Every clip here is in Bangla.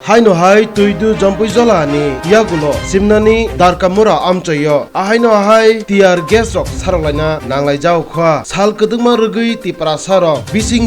Haino hai tuidu jampui jola ni yagulo simnani darkamura amchayo ahaino hai tiar gas rok sarolaina nanglai jau khwa sal kedungma rugui tipra saro bising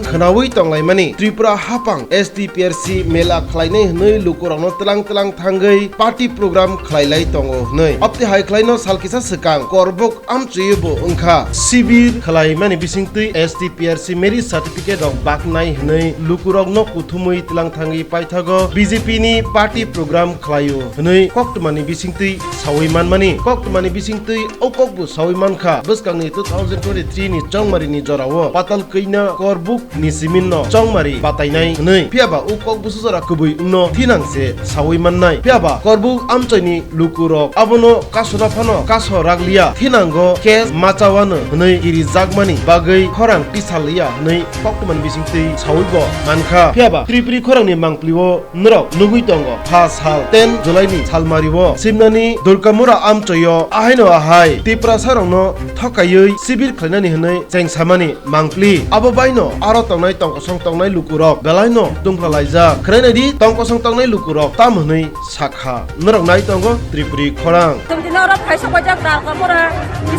khnawi tonglai mani Tripura hapang STPRC mela khlainai hnoi lukurangno telang thangai party program khlailai tongo hnoi apti hai khlaino salkisa sekang korbok amchayebo ongkha sibir khlai mani bising tui STPRC merit certificate rok baknai hnoi lukurangno kuthumui telang thangai paithago BJP ni party program khlaio hnoi koktumani bisingtui sawiman mani koktumani bisingtui okokbu sawiman kha buskangni 2023 ni chongmari ni jorao patal keina korbuk ni siminno chongmari batainai hnoi phiaba okokbu sujara kubui unno thinangse sawiman nai phiaba korbuk amchaini lukurok abono kasura phano kaso raglia thinango kes machawano hnoi iri jagmani bagai khorang pisalia hnoi koktumani bisingtui sawibo mankha phiaba tripri khorangni mangpliwo nrok nugui tongo phas hal 10 July ni salmariwo simnani durkamura amchayo ahaino ahai Tripura sarongno thokayui sibir khlainani hnoi jengsamani mangpli abo baino aro tongnai tongkosong tongnai lukurok belaino tungphalaija khrainadi tongkosong tongnai lukurok tam hnoi sakha nrok nai tongo Tripuri khorang tumdinora phaisa bajak darkamura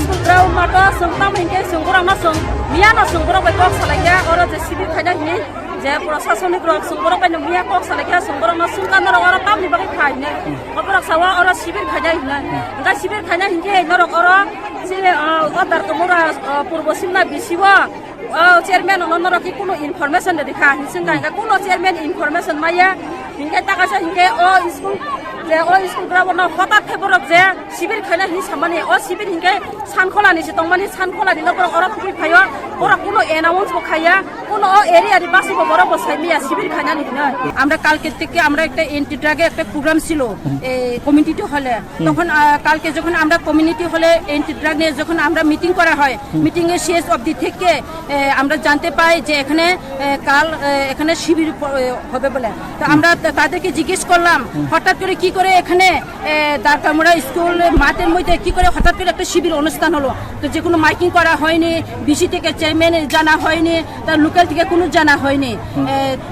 school ground mata sungtam hingke sungkurang na sung miana sungkurang bai kok salaya oro je sibir khaina ni je प्रशासनिक रक संगरो पे नमिया को सलेखा संगरो न सुनका नर और ताम नि बगे खाइने अपरक सावा और शिविर खाजा हिना गा शिविर खाजा हिंगे नर और से अदर कमरा पूर्व सीमा बिसिवा चेयरमैन नर की कोनो इनफॉरमेशन दे दिखा हिंगा गा कोनो चेयरमैन इनफॉरमेशन माया हिंगे ताकासा हिंगे स्कूल ग्राउंड न हता फेबरक जे शिविर खाना हि सामाने शिविर हिंगे सानखलानि से तंमानि सानखलानि न पर फुइ फायो और कोनो एनाउंस बखाया কোনো এরিয়ার বাসিব বড় বসাইমিয়া শিবির খানানি না আমরা কালকে থেকে আমরা একটা এন্টি ড্রাগে একটা প্রোগ্রাম ছিল কমিউনিটি হলে তখন কালকে যখন আমরা কমিউনিটি হলে এন্টি ড্রাগ নিয়ে যখন আমরা মিটিং করা হয় মিটিং এর শেষ অবধি থেকে আমরা জানতে পাই যে এখানে কাল এখানে শিবির হবে বলে তো আমরা তাদেরকে জিজ্ঞেস করলাম হঠাৎ করে কি করে এখানে দারকামুড়া স্কুল মাঠের মধ্যে কি করে হঠাৎ করে একটা শিবির অনুষ্ঠান হলো তো যে কোনো মাইকিং করা হয়নি বিসি থেকে চেয়ারম্যান জানা হয়নি তার লোকাল থেকে কোনো জানা হয়নি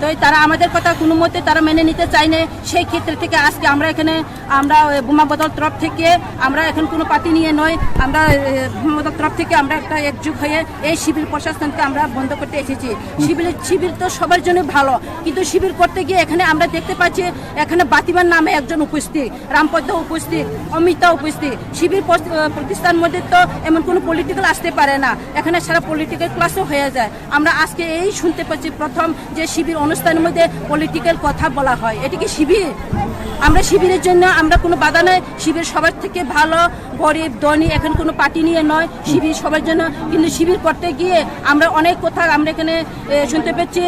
তো তারা আমাদের কথা কোনো মতে তারা মেনে নিতে চায় না সেই ক্ষেত্রে থেকে আজকে আমরা এখানে আমরা বোমা বদল তরফ থেকে আমরা এখন কোনো পার্টি নিয়ে নয় আমরা বোমা বদল তরফ থেকে আমরা একটা একযুগ হয়ে এই শিবির প্রশাসনকে আমরা বন্ধ করতে এসেছি শিবির তো সবার জন্য ভালো কিন্তু শিবির করতে গিয়ে এখানে আমরা দেখতে পাচ্ছি এখানে বাতিমান নামে একজন উপস্থিত রামপদ্ম উপস্থিত অমিতা উপস্থিত শিবির প্রতিষ্ঠান মধ্যে তো এমন কোনো পলিটিক্যাল আসতে পারে না এখানে সারা পলিটিক্যাল ক্লাসও হয়ে যায় আমরা আজকে এই শুনতে পাচ্ছি প্রথম যে শিবির অনুষ্ঠানের মধ্যে পলিটিক্যাল কথা বলা হয় এটা কি শিবির আমরা শিবিরের জন্য আমরা কোনো বাধা নাই শিবির সবার থেকে ভালো গরিব ধনী এখন কোনো পার্টি নিয়ে নয় শিবির সবার জন্য কিন্তু শিবির করতে গিয়ে আমরা অনেক কথা আমরা এখানে শুনতে পেয়েছি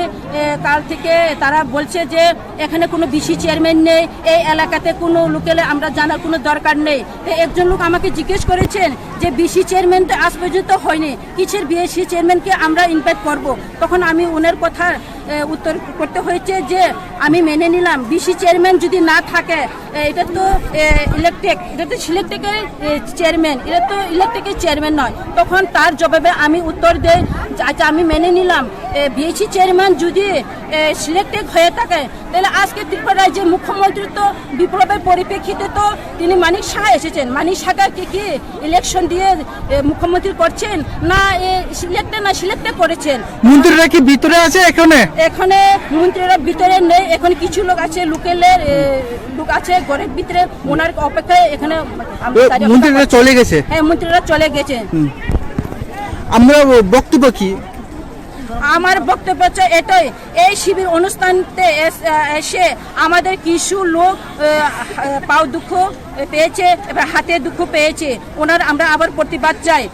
কাল থেকে তারা বলছে যে এখানে কোনো বিসি চেয়ারম্যান নেই এই এলাকাতে কোনো লোকেলে আমরা জানার কোনো দরকার নেই একজন লোক আমাকে জিজ্ঞেস করেছেন যে বিসি চেয়ারম্যান তো আজ পর্যন্ত হয়নি কিসের বিএসসি চেয়ারম্যানকে আমরা ইনভাইট করব তখন আমি ওনার কথা উত্তর করতে হয়েছে যে আমি মেনে নিলাম বিসি চেয়ারম্যান যদি না থাকে এটা তো ইলেকটেড এটা তো সিলেক্টেডের চেয়ারম্যান এটা তো ইলেকটেডের চেয়ারম্যান নয় তখন তার জবাবে আমি উত্তর দেই আচ্ছা আমি মেনে নিলাম বিএসসি চেয়ারম্যান যদি সিলেক্টেড হয়ে থাকে তাহলে আজকে ত্রিপুরা রাজ্যের মুখ্যমন্ত্রী তো বিপ্লবের পরিপ্রেক্ষিতে তো তিনি মানিক সাহা এসেছেন মানিক সাহাকে কি ইলেকশন দিয়ে মুখ্যমন্ত্রী করছেন না সিলেক্টেড করেছেন মন্ত্রীরা কি ভিতরে আছে এখানে মন্ত্রীরা ভিতরে নেই এখন কিছু লোক আছে লোকেলের লোক আছে ঘরের ভিতরে ওনার অপেক্ষায় এখানে মন্ত্রীরা চলে গেছে হ্যাঁ মন্ত্রীরা চলে গেছে আমরা বক্তব্য কি আমার বক্তব্য হচ্ছে এটাই এই শিবির অনুষ্ঠানতে এসে আমাদের কিছু লোক পাও দুঃখ পেয়েছে এবার হাতে দুঃখ পেয়েছে ওনার আমরা আবার প্রতিবাদ চাই